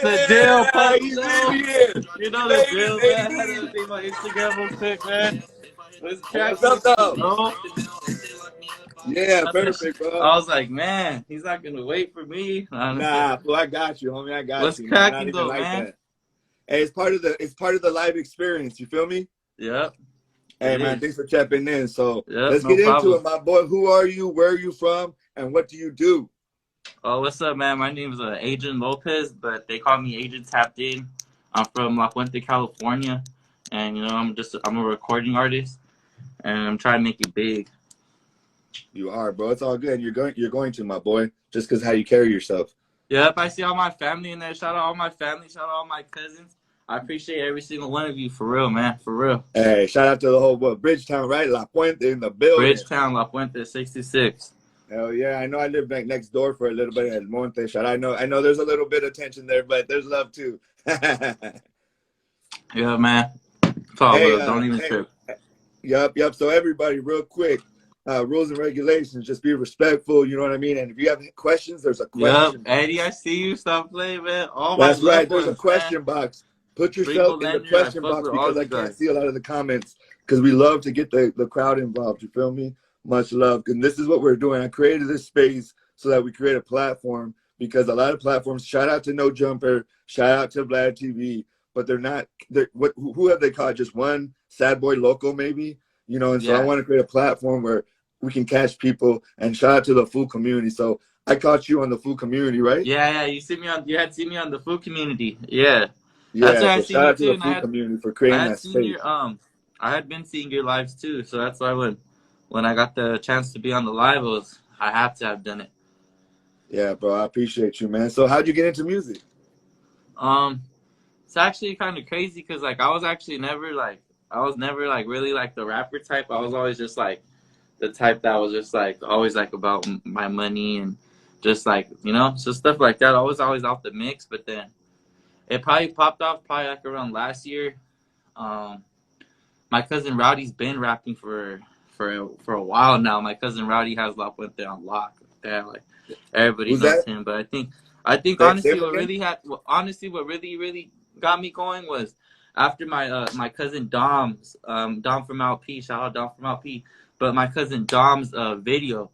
the deal, Pocho. You know the deal, man. I had to see my Instagram real quick, man. What's up, though? Bro. Yeah, perfect, bro. I was like, man, he's not gonna wait for me. Nah, well, I got you, homie. I got What's you. cracking, Not even though, like man? that. Hey, it's part of the live experience. You feel me? Yep. Hey, man, thanks for checking in. So let's no get problem. into it, my boy. Who are you? Where are you from? And what do you do? Oh, what's up, man? My name is Adrian Lopez, but they call me Agent Tappedin. I'm from Puente, California, and you know I'm a recording artist, and I'm trying to make it big. You are, bro. It's all good. You're going to, my boy, just because how you carry yourself. Yep, I see all my family in there. Shout out all my family. Shout out all my cousins. I appreciate every single one of you, for real, man, for real. Hey, shout out to the whole Bridgetown, right? La Puente in the building. Bridgetown, La Puente, 66. Hell yeah, I know. I lived back next door for a little bit at Monte. I know. There's a little bit of tension there, but there's love too. Yeah, man. It's all love. Don't even trip. Yep. So everybody, real quick, rules and regulations. Just be respectful. You know what I mean. And if you have questions, there's a question. Yep, Eddie, I see you. Stop playing, man. That's right. There's a question box. Put yourself in the question box because I can't see a lot of the comments because we love to get the crowd involved. You feel me? Much love. And this is what we're doing. I created this space so that we create a platform because a lot of platforms, shout out to No Jumper, shout out to Vlad TV, but who have they caught? Just one sad boy local maybe? You know, and so I want to create a platform where we can catch people and shout out to the food community. So I caught you on the food community, right? Yeah. You had seen me on the food community. Yeah. Yeah, so shout out to the food community for creating that space. I had been seeing your lives too, so that's why when I got the chance to be on the live, I have to have done it. Yeah, bro, I appreciate you, man. So how'd you get into music? It's actually kind of crazy because like I was never really like the rapper type. I was always just like the type that was just like always like about my money and just like, you know, so stuff like that. I was always off the mix, but then it probably popped off like around last year. My cousin Rowdy's been rapping for a while now. My cousin Rowdy has La Puente on lock. Yeah, like everybody knows him. But I think honestly what really got me going was after my cousin Dom's Dom from LP, shout out Dom from LP. But my cousin Dom's video,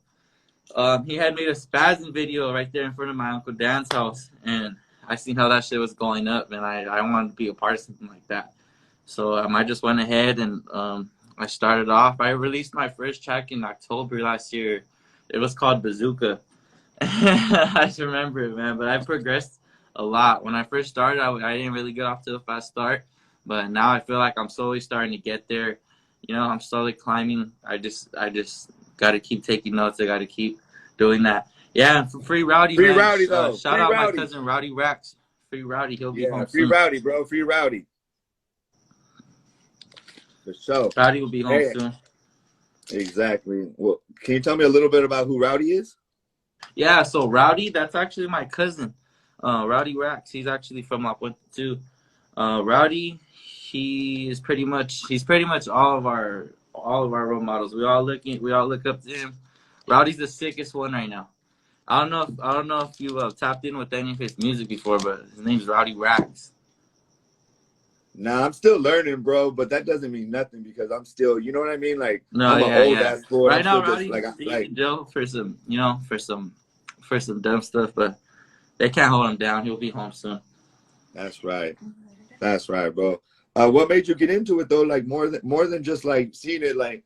he had made a spazzing video right there in front of my Uncle Dan's house, and I seen how that shit was going up, and I wanted to be a part of something like that. So I just went ahead and I started off. I released my first track in October last year. It was called Bazooka. I just remember it, man. But I progressed a lot. When I first started, I didn't really get off to a fast start. But now I feel like I'm slowly starting to get there. You know, I'm slowly climbing. I just got to keep taking notes. I got to keep doing that. Yeah, free Rowdy, free man. Rowdy, though. Shout out my cousin Rowdy Rax. Free Rowdy. He'll be home free soon. Rowdy, bro. Free Rowdy. For sure. Rowdy will be home soon. Exactly. Well, can you tell me a little bit about who Rowdy is? Yeah, so Rowdy, that's actually my cousin. Rowdy Rax. He's actually from La Puente too. Rowdy, he's pretty much all of our role models. We all look up to him. Rowdy's the sickest one right now. I don't know if you tapped in with any of his music before, but his name's Rowdy Rax. Nah, I'm still learning, bro, but that doesn't mean nothing because I'm still, you know what I mean? Like, I'm an old ass boy. Right now, Rowdy's in jail for some dumb stuff, but they can't hold him down. He'll be home soon. That's right, bro. What made you get into it though? Like more than just like seeing it, like,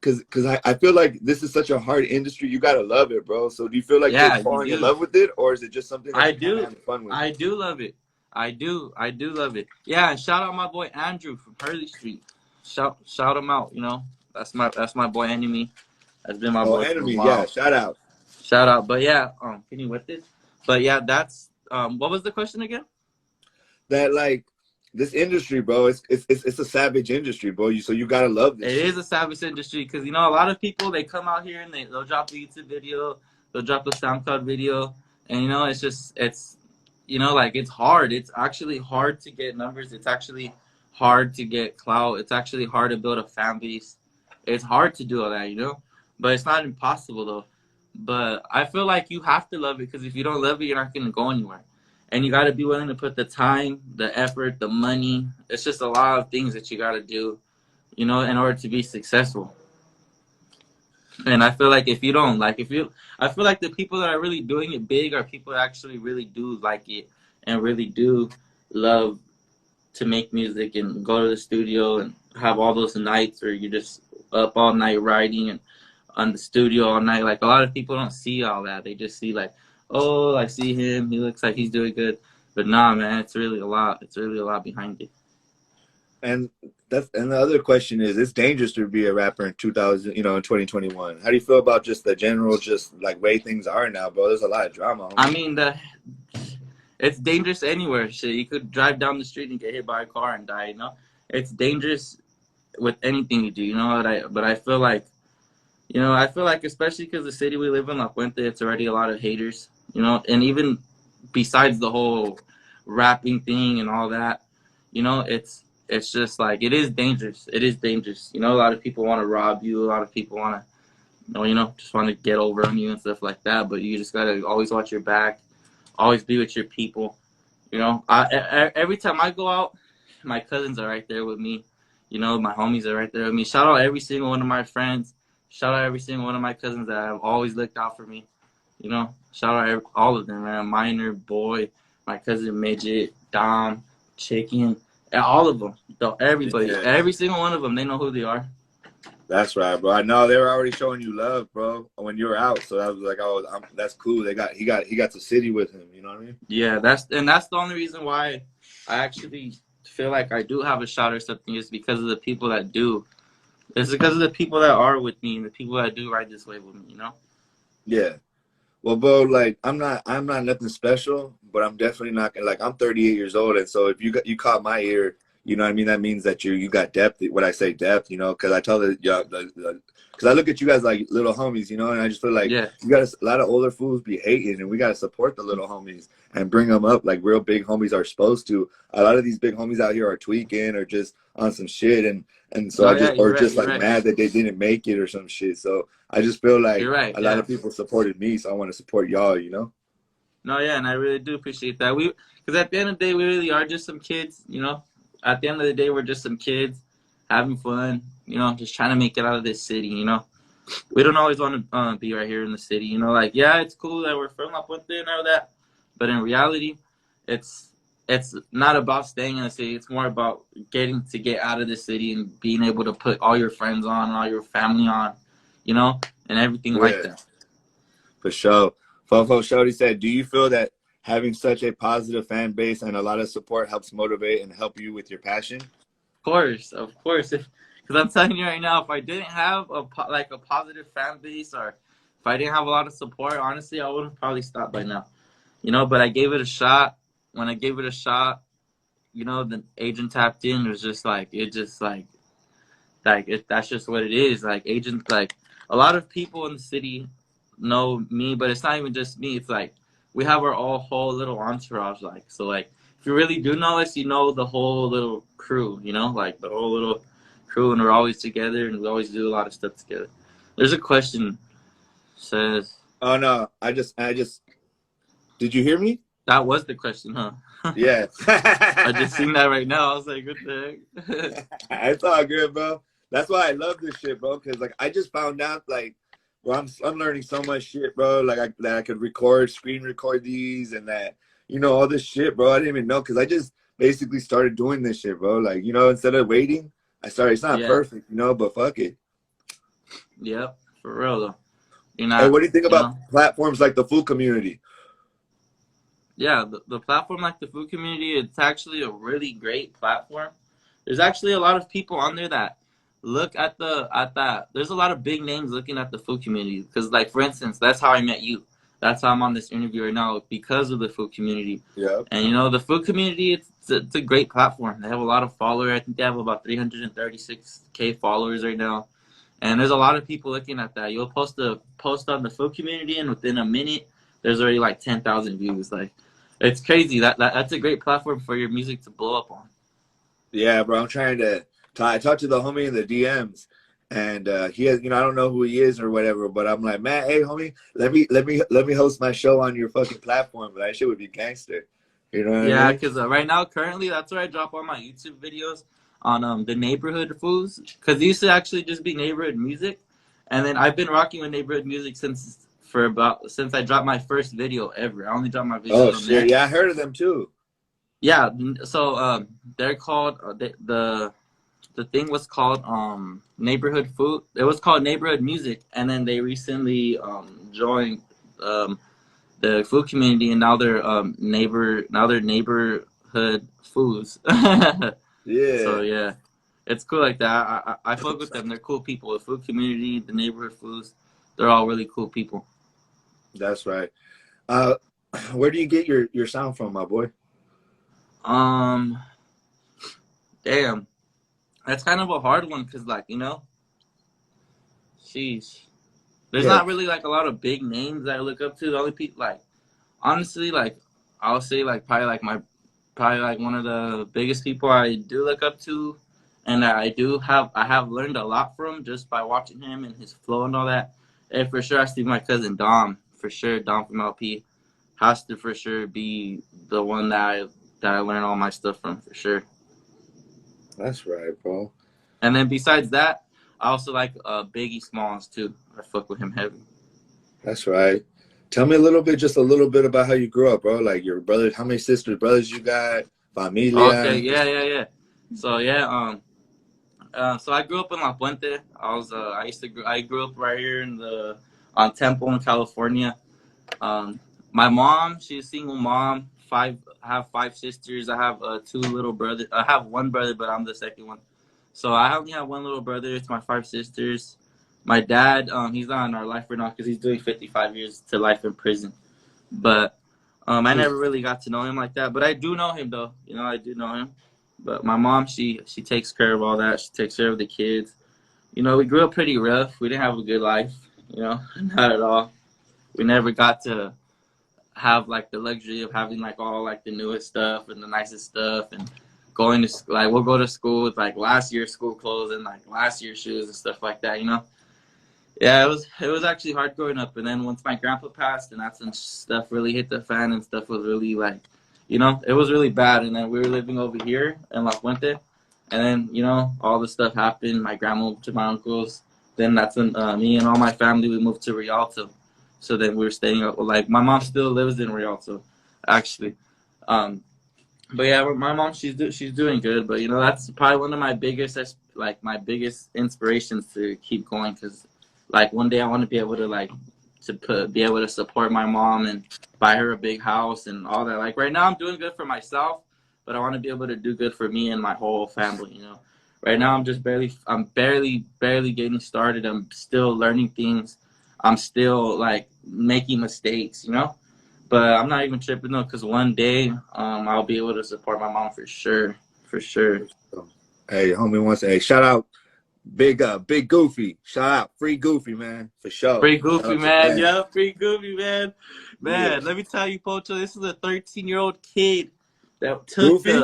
cause I feel like this is such a hard industry. You gotta love it, bro. So do you feel like you're falling in love with it, or is it just something that you're having fun with? I do love it. I do love it. Yeah, and shout out my boy Andrew from Hurley Street. Shout him out. You know, that's my boy Enemy. That's been my boy. Enemy, yeah. Shout out. But yeah, can you with this? But yeah, that's what was the question again? That like this industry, bro. It's a savage industry, bro. So you gotta love this. It is a savage industry because you know a lot of people they come out here and they'll drop a YouTube video, they'll drop a SoundCloud video, and you know it's. You know, like it's hard. It's actually hard to get numbers. It's actually hard to get clout. It's actually hard to build a fan base. It's hard to do all that, you know? But it's not impossible, though. But I feel like you have to love it because if you don't love it, you're not going to go anywhere. and you got to be willing to put the time, the effort, the money. It's just a lot of things that you got to do, you know, in order to be successful. And I feel like if you don't, like, I feel like the people that are really doing it big are people that actually really do like it and really do love to make music and go to the studio and have all those nights where you're just up all night writing and on the studio all night. Like, a lot of people don't see all that. They just see, like, oh, I see him, he looks like he's doing good. But nah, man, it's really a lot. It's really a lot behind it. And the other question is, it's dangerous to be a rapper in 2000, in 2021. How do you feel about just the general, just like way things are now, bro? There's a lot of drama. Homie. I mean, it's dangerous anywhere. Shit, you could drive down the street and get hit by a car and die. You know, it's dangerous with anything you do. You know what But I feel like, especially because the city we live in, La Puente, it's already a lot of haters. You know, and even besides the whole rapping thing and all that, you know, it's just like, it is dangerous. It is dangerous. You know, a lot of people want to rob you. A lot of people want to, just want to get over on you and stuff like that. But you just got to always watch your back. Always be with your people. You know, every time I go out, my cousins are right there with me. You know, my homies are right there with me. Shout out every single one of my friends. Shout out every single one of my cousins that have always looked out for me. You know, shout out all of them, man. Minor, Boy, my cousin Midget, Dom, Chicken. All of them, everybody, every single one of them, they know who they are. That's right, bro. I know they were already showing you love, bro, when you were out. So I was like, oh, that's cool. He got the city with him. You know what I mean? Yeah, that's the only reason why I actually feel like I do have a shot or something, is because of the people that do. It's because of the people that are with me and the people that do ride this wave with me. You know? Yeah. Well, bro, like I'm not nothing special, but I'm definitely not like, I'm 38 years old, and so if you caught my ear, you know what I mean, that means that you got depth. When I say depth, you know, because I tell because I look at you guys like little homies, you know, and I just feel like you got a lot of older fools be hating, and we gotta support the little homies and bring them up like real big homies are supposed to. A lot of these big homies out here are tweaking or just on some shit, and so mad that they didn't make it or some shit. So I just feel like a lot of people supported me, so I want to support y'all, you know? No, yeah, and I really do appreciate that. Because at the end of the day, we really are just some kids, you know? At the end of the day, we're just some kids having fun, you know, just trying to make it out of this city, you know? We don't always want to be right here in the city, you know? Like, yeah, it's cool that we're from La Puente and all that, but in reality, it's not about staying in the city. It's more about get out of the city and being able to put all your friends on and all your family on, you know, and everything like that. For sure. Fofo Shouty said, do you feel that having such a positive fan base and a lot of support helps motivate and help you with your passion? Of course. Because I'm telling you right now, if I didn't have a positive fan base, or if I didn't have a lot of support, honestly, I would have probably stopped by now. You know, but I gave it a shot. When I gave it a shot, you know, the agent tapped in. It was just like, that's just what it is. Like, agents, like, a lot of people in the city know me, but it's not even just me. It's like, we have our whole little entourage. Like, so, like, if you really do know us, you know the whole little crew, you know, like the whole little crew, and we're always together, and we always do a lot of stuff together. There's a question. Says, oh no, I just did you hear me? That was the question, huh? Yeah. I just seen that right now. I was like, what the heck? It's all good, bro. That's why I love this shit, bro, because like I just found out, like, well, I'm learning so much shit, bro, like that I could screen record these, and that, you know, all this shit, bro. I didn't even know, because I just basically started doing this shit, bro. Like, you know, instead of waiting, I started. It's not perfect, you know, but fuck it. Yep, for real though. Hey, what do you think about platforms like the food community? Yeah, the platform like the food community, it's actually a really great platform. There's actually a lot of people on there that look at that. There's a lot of big names looking at the food community, because, like, for instance, that's how I met you. That's how I'm on this interview right now, because of the food community. Yeah. And, you know, the food community, it's a great platform. They have a lot of followers. I think they have about 336K followers right now. And there's a lot of people looking at that. You'll post on the food community, and within a minute, there's already like 10,000 views. Like, it's crazy. That's a great platform for your music to blow up on. Yeah, bro. I'm trying to. I talked to the homie in the DMs, and he has, you know, I don't know who he is or whatever, but I'm like, man, hey, homie, let me host my show on your fucking platform. But that shit would be gangster. You know what Yeah, I mean? because right now, currently, that's where I drop all my YouTube videos on the neighborhood foods. Because it used to actually just be neighborhood music, and then I've been rocking with neighborhood music since I dropped my first video ever. I only dropped my Oh videos on there. shit! Yeah, I heard of them too. Yeah, so they're called the thing was called neighborhood food. It was called neighborhood music, and then they recently joined um the food community, and now they're neighborhood foods. So Yeah, yeah, it's cool like that. I fuck with them. They're cool people. The food community, the neighborhood foods, they're all really cool people. that's right. Where do you get your sound from, my boy? Um, damn, that's kind of a hard one because sheesh, there's Yeah, not really like a lot of big names that I look up to. The only people honestly, I'll say probably like one of the biggest people I do look up to, and I have learned a lot from just by watching him and his flow and all that. And for sure, I see my cousin Dom. For sure, Dom from LP has to for sure be the one that I learn all my stuff from for sure. that's right, bro. And then besides that, I also like Biggie Smalls too. I fuck with him heavy. That's right. Tell me just a little bit about how you grew up, bro. Like your brother, how many sisters, brothers you got, Okay, familia. yeah. So yeah, so I grew up in La Puente. I grew up right here on Temple in California. Um, my mom, she's a single mom. I have five sisters. I have two little brothers. I have one brother, but I'm the second one. So I only have one little brother. It's my five sisters. My dad, he's not in our life right now because he's doing 55 years to life in prison. But I never really got to know him like that. But I do know him though. I do know him. But my mom, she takes care of all that. She takes care of the kids. We grew up pretty rough. We didn't have a good life. Not at all. We never got to have like the luxury of having like all like the newest stuff and the nicest stuff and going to like we'll go to school with like last year's school clothes and like last year's shoes and stuff like that. Yeah, it was actually hard growing up, and then once my grandpa passed, and that's when stuff really hit the fan, and stuff was really like, it was really bad. And then we were living over here in La Puente, and then all the stuff happened. My grandma moved to my uncle's. Then that's when me and all my family we moved to Rialto. So then we were staying up. Like my mom still lives in Rialto, actually. But yeah, my mom she's doing good. But that's probably one of my biggest inspirations to keep going because. Like one day I want to be able to be able to support my mom and buy her a big house and all that. Like right now I'm doing good for myself, but I want to be able to do good for me and my whole family. Right now I'm barely getting started. I'm still learning things. I'm still like making mistakes, but I'm not even tripping though, because one day I'll be able to support my mom for sure. Hey, homie wants to shout out Big Goofy. Shout out Free Goofy, man, for sure. Free Goofy, man. Yeah, Free Goofy, man. Yeah. Let me tell you, Pocho, this is a 13-year-old kid that took Goofy?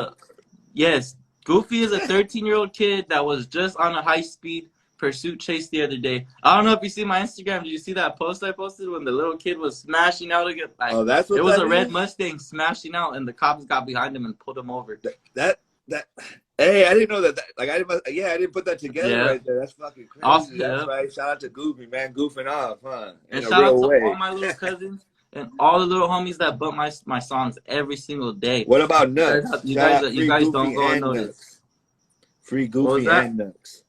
Yes, Goofy is a 13-year-old kid that was just on a high-speed pursuit chase the other day. I don't know if you see my Instagram. Did you see that post I posted when the little kid was smashing out again? That's what it was. A red Mustang smashing out, and the cops got behind him and pulled him over. That. Hey, I didn't know that. Like I didn't put that together right there. That's fucking crazy. Awesome, that's right. Shout out to Goofy, man, goofing off, huh? And shout out to all my little cousins and all the little homies that bump my songs every single day. What about Nuts? You guys don't go unnoticed. Free Goofy and Nuts.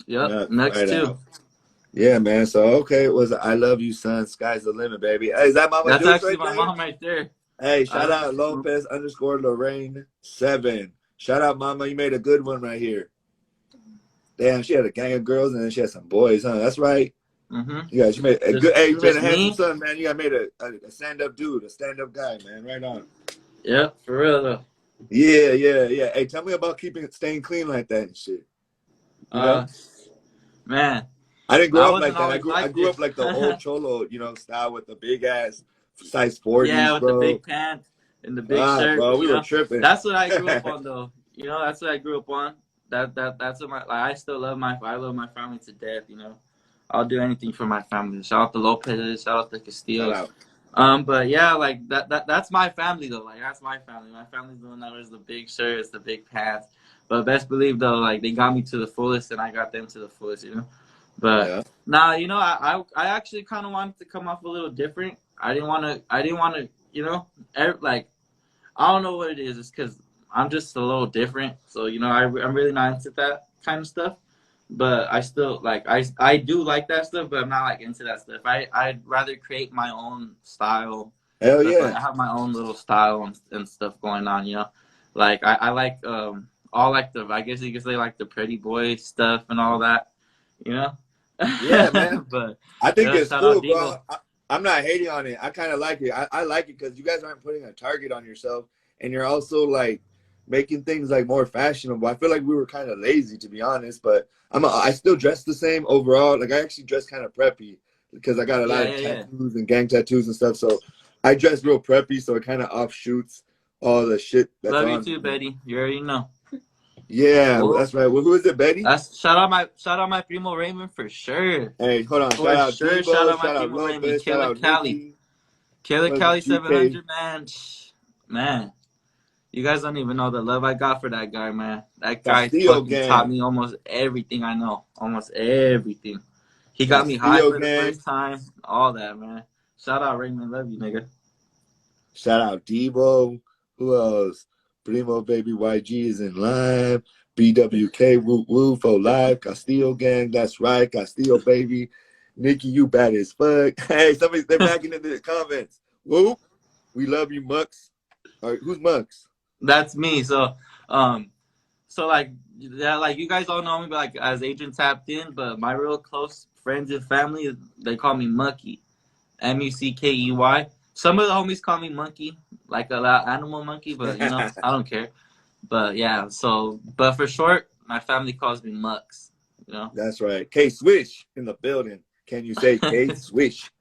Yep, Nuts right too. Out. Yeah, man. So okay, it was I love you, son. Sky's the limit, baby. Hey, is that Mama? That's actually my mom right there. Hey, shout out Lopez_Lorraine 7. Shout out Mama, you made a good one right here. Damn, she had a gang of girls and then she had some boys, huh? That's right. Mm-hmm. Yeah, she made a good. Hey, you made a handsome son, man. You got made a stand-up dude, a stand-up guy, man. Right on. Yeah, for real though. Yeah. Hey, tell me about staying clean like that and shit. You know? Man, I didn't grow up like that. I grew up like the old cholo, style with the big ass size 40s, yeah, with bro. the big pants and the big shirt. Bro, we were tripping. That's what I grew up on, though. That's what I grew up on. That's what I still love my family to death. I'll do anything for my family. Shout out to Lopez. Shout out to Castillo. But yeah, like that's my family though. Like that's my family. My family's the one that wears the big shirts, the big pants. But best believe though, like they got me to the fullest, and I got them to the fullest, you know. But Yeah. now, you know, I actually kind of wanted to come off a little different. I didn't want to, you know, like I don't know what it is. It's because I'm just a little different. So you know, I'm really not into that kind of stuff. But I still like I do like that stuff, but I'm not like into that stuff. I'd rather create my own style. Hell Cause like yeah. I have my own little style and stuff going on, you know. Like I like all like the, I guess you could say, like the pretty boy stuff and all that, you know. Yeah, man. But I think yeah, it's shout out cool, bro. Devo. I'm not hating on it. I kind of like it. I like it because you guys aren't putting a target on yourself, and you're also like making things like more fashionable. I feel like we were kind of lazy, to be honest, but I still dress the same overall. Like I actually dress kind of preppy because I got a lot of tattoos and gang tattoos and stuff. So I dress real preppy, so it kind of offshoots all the shit that's Love you on too, me. Betty. You already know. Yeah, Well, that's right. Well, who is it, Betty? that's shout out my primo Raymond for sure. Hey, hold on. For Shout out sure, shout Debo. out my Shout out primo Raymond. Lopez. Shout Killer out Cali. Nikki. Killer What is it, Cali GK? 700, man. Man, you guys don't even know the love I got for that guy, man. That guy Castillo fucking taught gang. me almost everything I know. Almost everything. He got me high Castillo for the gang. first time. All that, man. Shout out Raymond. Love you, nigga. Shout out Debo. Who else? Primo Baby YG is in live. BWK Woo Woo for live. Castillo gang. That's right. Castillo baby. Nikki, you bad as fuck. Hey, they're backing into the comments. Whoop. We love you, Mux. All right, who's Mux? That's me. So like, yeah, like you guys all know me, like as Adrian Tappedin, but my real close friends and family, they call me Mucky, Muckey. Some of the homies call me Monkey, like a lot animal monkey, but you know, I don't care. But yeah, but for short, my family calls me Mux. You know. That's right. K Swish in the building. Can you say K Swish?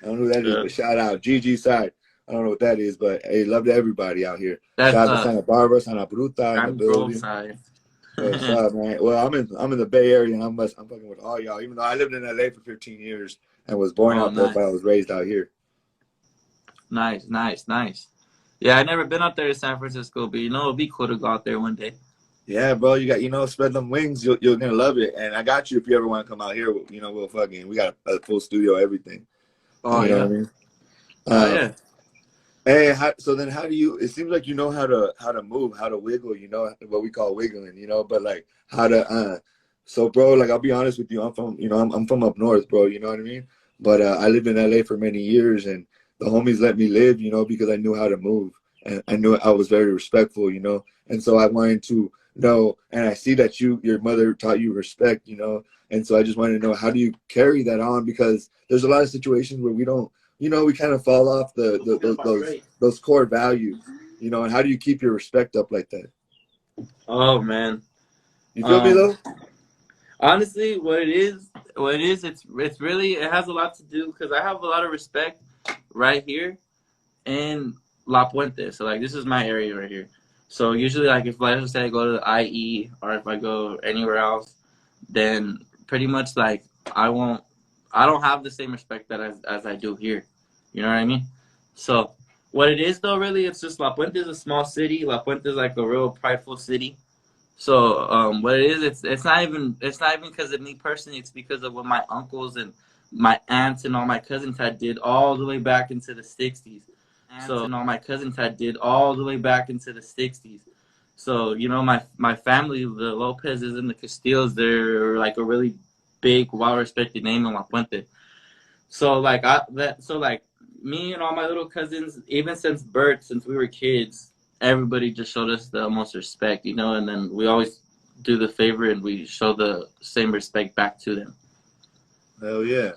I don't know who that is, but shout out GG side. I don't know what that is, but hey, love to everybody out here. That's shout out to Santa Barbara, Santa Bruta in the I'm Grove building. side. What's up, man? Well, I'm in the Bay Area, and I'm fucking with all y'all. Even though I lived in LA for 15 years and was born out there, but I was raised out here. Nice. Yeah, I never been out there to San Francisco, but you know it'd be cool to go out there one day. Yeah, bro, you got spread them wings. You're gonna love it, and I got you if you ever want to come out here. We'll fucking we got a full studio, everything. Oh, you know what I mean? Yeah. Hey, so then how do you? It seems like you know how to move, how to wiggle. You know what we call wiggling. But like how to. So, bro, like I'll be honest with you, I'm from I'm from up north, bro. You know what I mean? But I lived in LA for many years, and the homies let me live, because I knew how to move, and I knew I was very respectful, and so I wanted to know, and I see that your mother taught you respect, and so I just wanted to know, how do you carry that on? Because there's a lot of situations where we don't. We kind of fall off those core values, and how do you keep your respect up like that? Oh, man. You feel me though? Honestly, what it is, it's really, it has a lot to do because I have a lot of respect right here in La Puente. So like this is my area right here. So usually like if let's say I go to the IE or if I go anywhere else, then pretty much like I don't have the same respect that as I do here. You know what I mean? So what it is though, really, it's just La Puente is a small city. La Puente is like a real prideful city. So what it is, it's not even because of me personally. It's because of what my uncles and my aunts and all my cousins had did all the way back into the 60s. So my family, the Lopez's and the Castillos, they're like a really big, well-respected name in La Puente. So like me and all my little cousins, even since birth, since we were kids, everybody just showed us the most respect, and then we always do the favor and we show the same respect back to them. Hell yeah.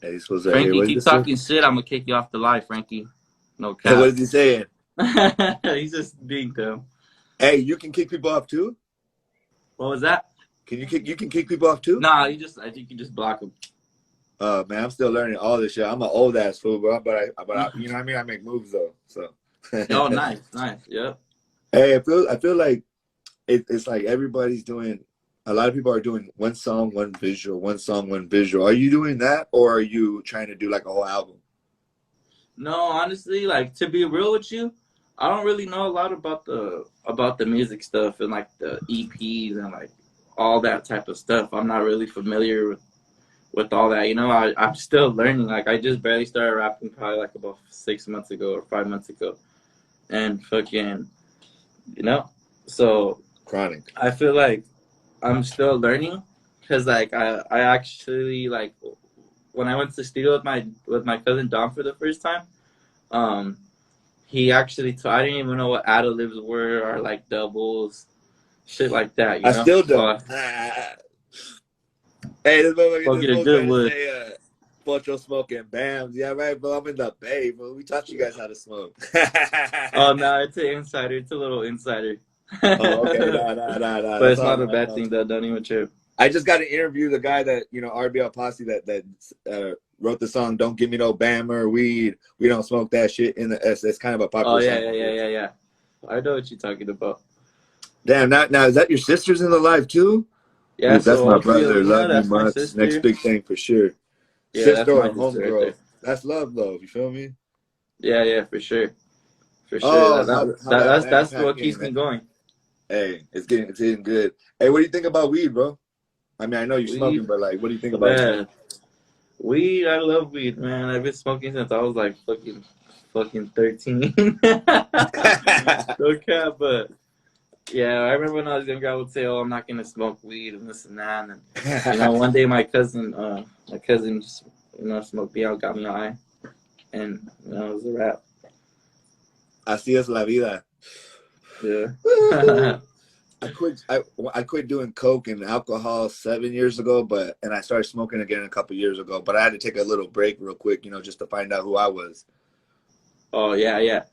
Hey, Frankie, keep talking shit. I'm gonna kick you off the live, Frankie. No cap. Hey, what is he saying? He's just being dumb. Hey, you can kick people off too? What was that? You can kick people off too? Nah, I think you just block them. Man, I'm still learning all this shit. I'm an old ass fool, bro. But I you know what I mean? I make moves though. So. Oh, nice. Yep. Hey, I feel like it's like everybody's doing. A lot of people are doing one song, one visual. Are you doing that, or are you trying to do like a whole album? No, honestly, like to be real with you, I don't really know a lot about the music stuff and like the EPs and like all that type of stuff. I'm not really familiar with all that. You know, I'm still learning. Like I just barely started rapping probably like about 6 months ago or 5 months ago, and fucking, you know, so Chronic. I feel like I'm still learning because like I actually like when I went to the studio with my cousin Dom for the first time. Um, he actually I didn't even know what ad-libs were or like doubles, shit like that. You I know. still So don't. Hey, this fucking a motherfucker good trying to wood. say Pocho smoking bams. Yeah, right, bro. I'm in the Bay, bro. We taught you guys how to smoke. Oh no, it's an insider. It's a little insider. Oh, okay. Nah. But That's it's all not a right. bad thing though. Don't even trip. I just got to interview the guy that, RBL Posse that wrote the song "Don't Give Me No Bam or Weed. We Don't Smoke That Shit." It's kind of a Oh popular song. yeah. I know what you're talking about. Damn, now is that your sister's in the live too? Yeah. Ooh, that's So my brother. Opheliana, Love you that's my much. Next sister. big thing for sure. Yeah, Sister that's or my sister right homegirl. there. That's love. You feel me? Yeah, for sure. For sure. Oh, how that bam That's pack what game, keeps man. me going. Hey, it's getting good. Hey, what do you think about weed, bro? I mean, I know you're smoking, Weed, but like, what do you think about it? man. Weed, I love weed, man. I've been smoking since I was like fucking 13. No cap, but yeah, I remember when I was younger, I would say, "Oh, I'm not gonna smoke weed and this and that." And one day my cousin, just, smoked me out, got me high, and it was a wrap. Así es la vida. Yeah. I quit doing coke and alcohol 7 years ago, and I started smoking again a couple years ago. But I had to take a little break real quick, just to find out who I was. Oh yeah.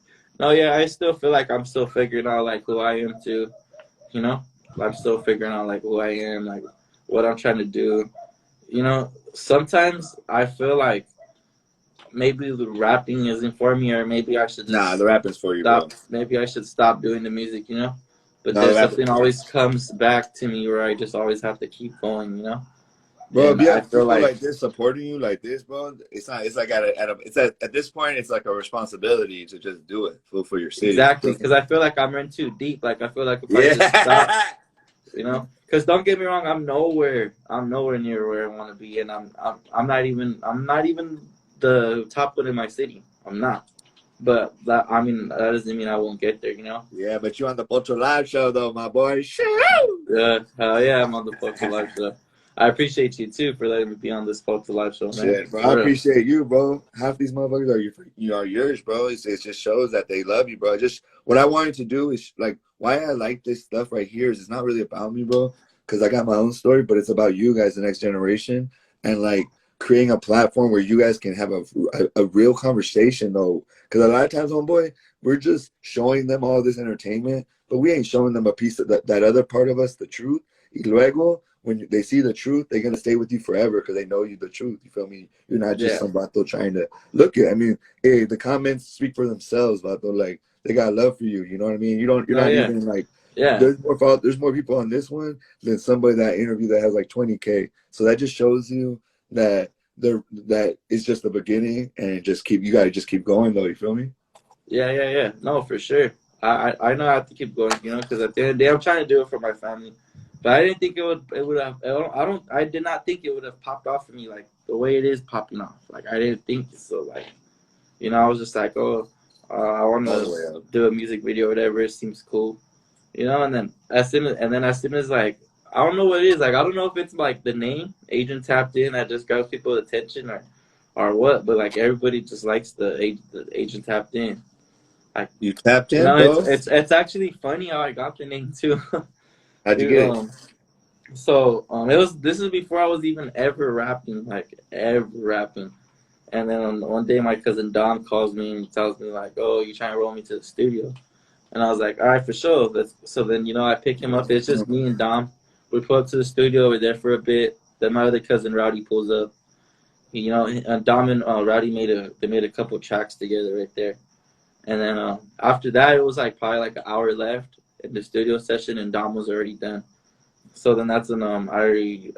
No, yeah, I still feel like I'm still figuring out like who I am too. You know, I'm still figuring out like who I am, like what I'm trying to do. Sometimes I feel like maybe the rapping isn't for me, or maybe I should Nah, just the rapping's for you, stop. bro. Maybe I should stop doing the music, But No, the then rapping's something for you. always comes back to me where I just always have to keep going, Bro, if And you I have feel people like like this supporting you like this, bro, it's not. It's like at this point, it's like a responsibility to just do it for your city. exactly because I feel like I'm in too deep. Like I feel like if I just stop, Yeah. Because don't get me wrong, I'm nowhere near where I want to be, and I'm not even the top one in my city. I'm not. But that doesn't mean I won't get there, Yeah, but you on the Pocho Live show though, my boy. Yeah, hell yeah, I'm on the Pocho Live show. I appreciate you too for letting me be on this Pocho Live show, man. Shit, bro. I appreciate you, bro. Half these motherfuckers are yours, bro. It just shows that they love you, bro. Just what I wanted to do is like why I like this stuff right here is it's not really about me, bro. Because I got my own story, but it's about you guys, the next generation, and like creating a platform where you guys can have a real conversation, though. Because a lot of times, homeboy, we're just showing them all this entertainment, but we ain't showing them a piece of that other part of us, the truth. Y luego, when they see the truth, they're gonna stay with you forever because they know you the truth. You feel me? You're not just some vato trying to look at. I mean, hey, the comments speak for themselves, vato. Like they got love for you. You know what I mean? You're not even like. Yeah. There's more people on this one than somebody that interview that has like 20K. So that just shows you that that is just the beginning, and you gotta just keep going though. You feel me? Yeah. No, for sure. I know I have to keep going, because at the end of the day, I'm trying to do it for my family. But I didn't think it would have. I did not think it would have popped off for me like the way it is popping off. Like I didn't think so. Like, I was just like, oh, I want to do a music video, or whatever. It seems cool, And then as soon as like, I don't know what it is. Like I don't know if it's like the name Adrian Tappedin that just got people's attention, or what. But like everybody just likes the Adrian Tappedin. Like, you tapped in, bro. It's actually funny how I got the name too. How'd you get it? So this is before I was even ever rapping, and then one day my cousin Don calls me and tells me like, "Oh, you trying to roll me to the studio?" And I was like, "All right, for sure." So then I pick him up. It's just me and Dom. We pull up to the studio. We're there for a bit. Then my other cousin Rowdy pulls up. And Dom and Rowdy made a couple tracks together right there. And then after that, it was like probably like an hour left in the studio session, and Dom was already done. So then that's when I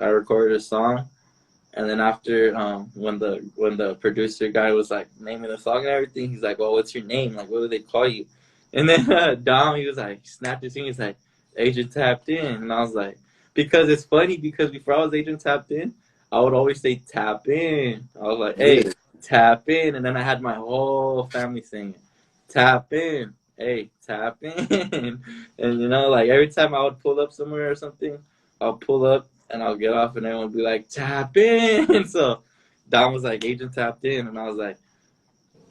recorded a song, And then after when the producer guy was like naming the song and everything, he's like, "Well, what's your name? Like, what do they call you?" And then Dom, he was like, snapped his fingers, like, "Agent Tapped In," and I was like, because it's funny because before I was Agent Tapped In, I would always say tap in. I was like, "Hey, tap in," and then I had my whole family singing, "Tap in, hey, tap in," and you know, like every time I would pull up somewhere or something, I'll pull up and I'll get off, and everyone would be like, "Tap in." So Don was like, "Agent Tapped In," and I was like,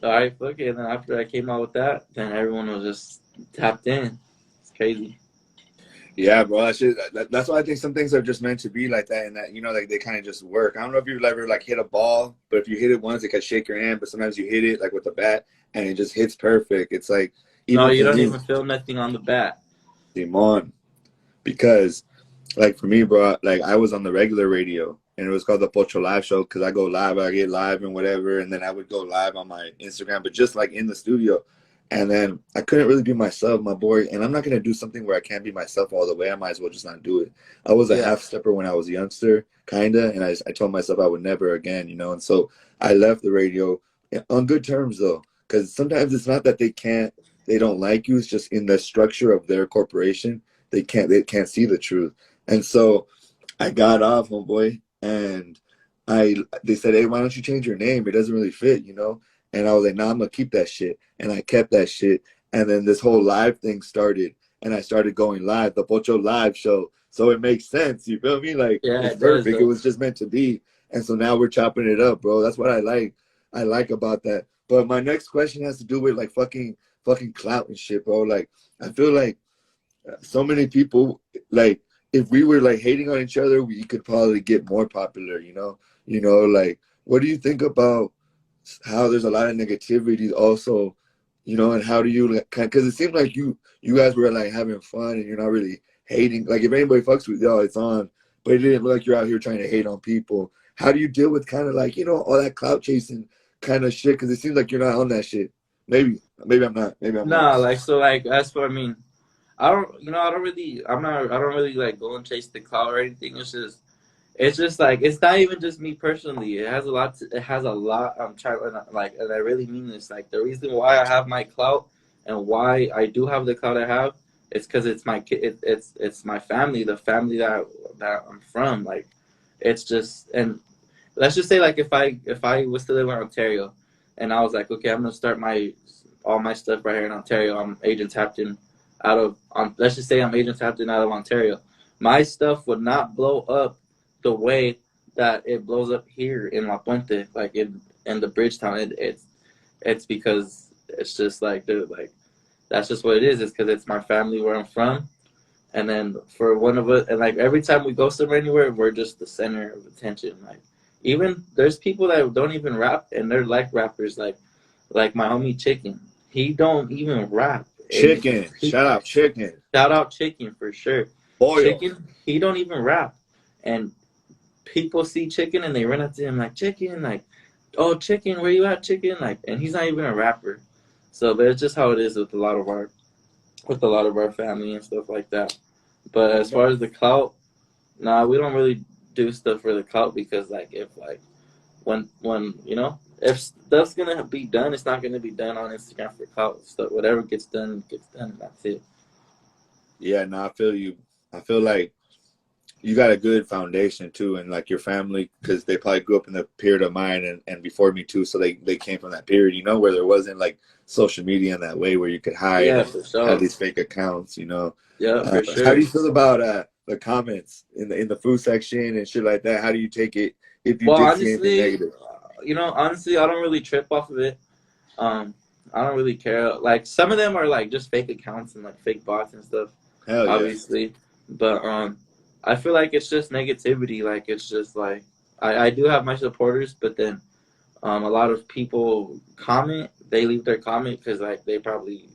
"All right, fuck it." And then after I came out with that, then everyone was just tapped in. It's crazy. Yeah, bro. That's why I think some things are just meant to be like that, and that, you know, like they kind of just work. I don't know if you've ever like hit a ball, but if you hit it once, it can shake your hand. But sometimes you hit it like with the bat, and it just hits perfect. It's like No, even you for don't me, even feel nothing on the bat. Simon, because like for me, bro, like I was on the regular radio, and it was called the Pocho Live Show because I go live, I get live and whatever, and then I would go live on my Instagram, but just like in the studio. And then I couldn't really be myself, my boy. And I'm not gonna do something where I can't be myself all the way. I might as well just not do it. I was a half stepper when I was a youngster, kinda, and I told myself I would never again, you know. And so I left the radio on good terms though, because sometimes it's not that they don't like you. It's just in the structure of their corporation, they can't see the truth. And so I got off, homeboy, and they said, "Hey, why don't you change your name? It doesn't really fit, you know." And I was like, "Nah, I'm gonna keep that shit." And I kept that shit. And then this whole live thing started, and I started going live, the Pocho Live Show. So it makes sense. You feel me? Like Yeah, it's it does perfect. It though. was just meant to be. And so now we're chopping it up, bro. That's what I like. I like about that. But my next question has to do with like fucking clout and shit, bro. Like I feel like so many people, like if we were like hating on each other, we could probably get more popular, like what do you think about how there's a lot of negativity also, and how do you like, because it seemed like you guys were like having fun and you're not really hating, like if anybody fucks with y'all it's on, but it didn't look like you're out here trying to hate on people. How do you deal with kind of like all that clout chasing kind of shit, because it seems like you're not on that shit. Maybe I'm not, maybe I'm Nah, not. like so, like as for I mean, I don't really, I don't really like go and chase the clout or anything. It's just like it's not even just me personally. It has a lot. I'm trying like, and I really mean this. Like the reason why I have my clout and why I do have the clout I have, it's because it's my kid. It's my family, the family that I'm from. Like, it's just and let's just say like if I was to live in Ontario, and I was like, okay, I'm gonna start all my stuff right here in Ontario. I'm Agent Tappedin let's just say I'm Agent Tappedin out of Ontario. My stuff would not blow up the way that it blows up here in La Puente, like in the Bridgetown. It's because it's just like like that's just what it is. It's because it's my family where I'm from, and then for one of us, and like every time we go somewhere anywhere, we're just the center of attention. Like even there's people that don't even rap and they're like rappers, like my homie Chicken. He don't even rap. And Chicken, shout out Chicken. shout out Chicken for sure. Oil. Chicken, he don't even rap, and people see Chicken and they run up to him like Chicken, like, oh Chicken, where you at, Chicken? Like, and he's not even a rapper. So, but it's just how it is with a lot of our family and stuff like that. But as far as the clout, nah, we don't really do stuff for the clout because like if like when if stuff's gonna be done, it's not gonna be done on Instagram for clout. Stuff whatever gets done gets done. And that's it. Yeah, no, I feel you. I feel like you got a good foundation too, and like your family, because they probably grew up in the period of mine and before me too, so they came from that period, where there wasn't like social media in that way where you could hide Yeah, and for have sure. these fake accounts. Yeah, for How sure. do you feel about the comments in the food section and shit like that? How do you take it if you Well, did see anything honestly, negative? honestly, I don't really trip off of it. Um, I don't really care. Like some of them are like just fake accounts and like fake bots and stuff, Hell yeah. obviously. But I feel like it's just negativity. Like it's just like I do have my supporters, but then a lot of people comment. They leave their comment because like they probably,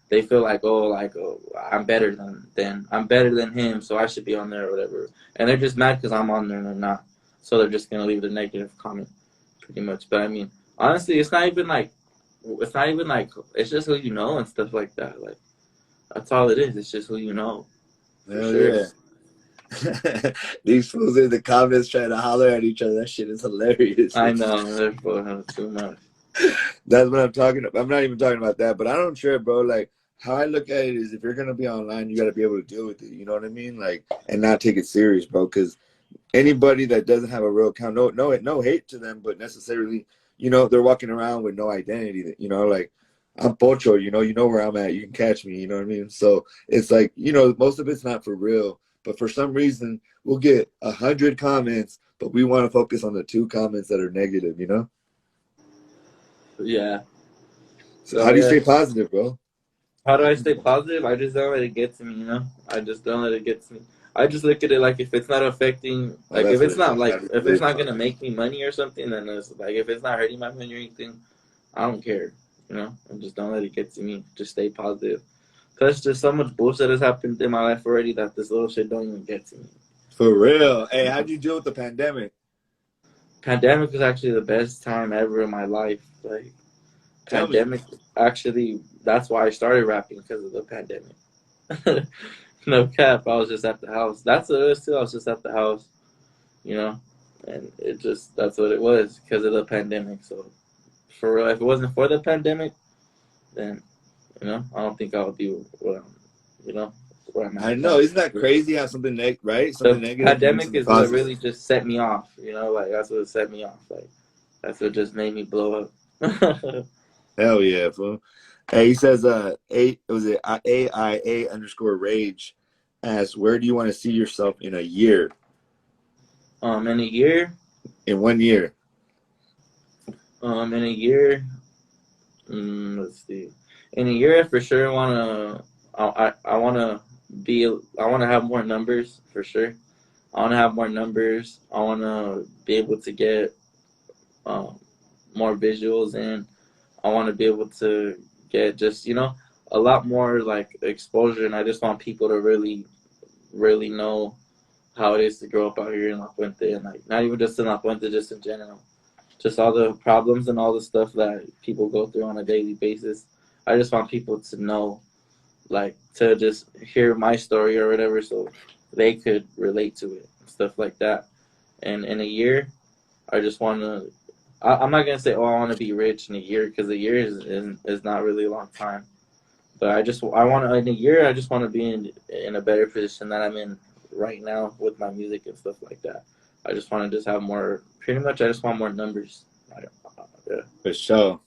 they feel like, I'm better than him, so I should be on there or whatever. And they're just mad because I'm on there and they're not. So they're just gonna leave the negative comment, pretty much. But I mean, honestly, it's just who you know and stuff like that. Like that's all it is. It's just who you know, for Hell sure. yeah. These fools in the comments trying to holler at each other. That shit is hilarious. I know. They're full too much. That's what I'm talking about. I'm not even talking about that, but I don't trip, bro. Like, how I look at it is if you're going to be online, you got to be able to deal with it. You know what I mean? Like, and not take it serious, bro. Because anybody that doesn't have a real account, no hate to them, but necessarily, you know, they're walking around with no identity. You know, like, I'm Pocho, you know where I'm at. You can catch me, you know what I mean? So it's like, you know, most of it's not for real. But for some reason, we'll get 100 comments, but we want to focus on the 2 comments that are negative, you know? Yeah. So how do you stay positive, bro? How do I stay positive? I just don't let it get to me, you know? I just don't let it get to me. I just look at it like if it's not affecting, like if it's not going to make me money or something, then it's like if it's not hurting my money or anything, I don't care, you know? I just don't let it get to me. Just stay positive. Because there's so much bullshit has happened in my life already that this little shit don't even get to me. For real. Hey, how'd you deal with the pandemic? Pandemic was actually the best time ever in my life. Like, pandemic, actually, that's why I started rapping, because of the pandemic. No cap, I was just at the house. That's what it was too. I was just at the house, you know, and it just, that's what it was, because of the pandemic. So, for real, if it wasn't for the pandemic, then, you know, I don't think I would be what I'm, you know, where I'm at. I know, isn't that crazy how something negative, The pandemic is what really just set me off, you know, like that's what set me off. Like, that's what just made me blow up. Hell yeah, fool. Hey, he says, AIA_rage asks, where do you want to see yourself in a year? In a year? In 1 year. In a year, let's see. In a year, I for sure I want to have more numbers, for sure. I want to have more numbers. I want to be able to get more visuals in. I want to be able to get just, you know, a lot more like exposure, and I just want people to really, really know how it is to grow up out here in La Puente, and like not even just in La Puente, just in general, just all the problems and all the stuff that people go through on a daily basis. I just want people to know, like, to just hear my story or whatever, so they could relate to it, stuff like that. And in a year, I just want to. I'm not gonna say, oh, I want to be rich in a year, because a year is not really a long time. But I want to, in a year, I just want to be in a better position that I'm in right now with my music and stuff like that. I just want to just have more. Pretty much, I just want more numbers. Yeah. For sure.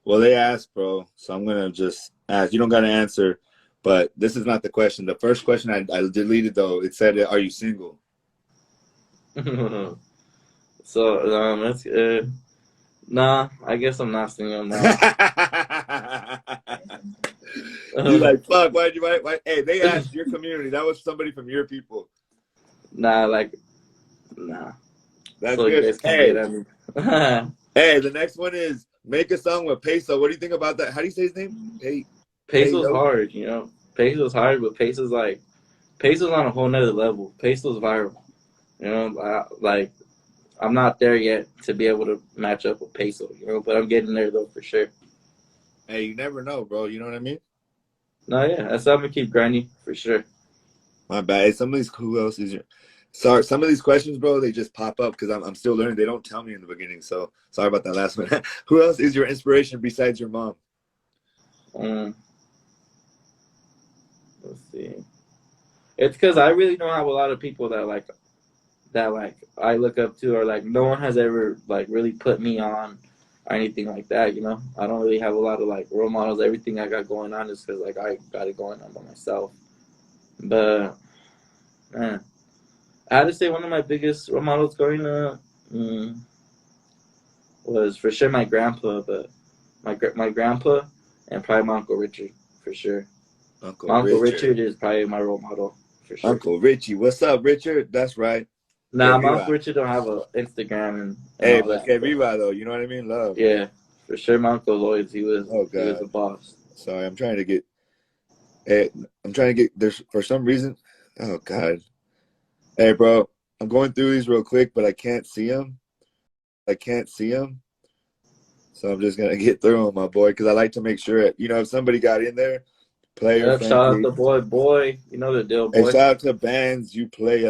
Well, they asked, bro, so I'm gonna just ask. You don't gotta answer, but this is not the question. The first question I deleted though. It said, "Are you single?" So that's nah. I guess I'm not single now. You like, fuck? Why? Hey, they asked your community. That was somebody from your people. Nah. That's so good. Hey, the next one is make a song with Peso. What do you think about that? How do you say his name? Peso's hard, you know. Peso's hard, but Peso's on a whole nother level. Peso's viral, you know. Like, I'm not there yet to be able to match up with Peso, you know. But I'm getting there though, for sure. Hey, you never know, bro. You know what I mean? No, yeah, that's how I'm gonna keep grinding, for sure. My bad. Hey, some of these, who else is your? Sorry, some of these questions, bro, they just pop up because I'm still learning. They don't tell me in the beginning, so sorry about that last one. Who else is your inspiration besides your mom? Let's see. It's because I really don't have a lot of people that I look up to, or like no one has ever like really put me on or anything like that, you know. I don't really have a lot of like role models. Everything I got going on is because like I got it going on by myself. But man, I had to say one of my biggest role models going was for sure my grandpa, but my grandpa and probably my Uncle Richard, for sure. Uncle Richard is probably my role model, for sure. Uncle Richie, what's up, Richard? That's right. Nah, my Uncle Richard don't have an Instagram and hey, but que viva though, you know what I mean? Love. Yeah, for sure. My Uncle Lloyd's, he was the boss. Sorry, I'm trying to get. There's for some reason. Oh God. Hey, bro, I'm going through these real quick, but I can't see them. So I'm just gonna get through them, my boy, because I like to make sure, you know, if somebody got in there, Player Yep, shout out Frankie. the boy. You know the deal, boy. Hey, shout out to bands you play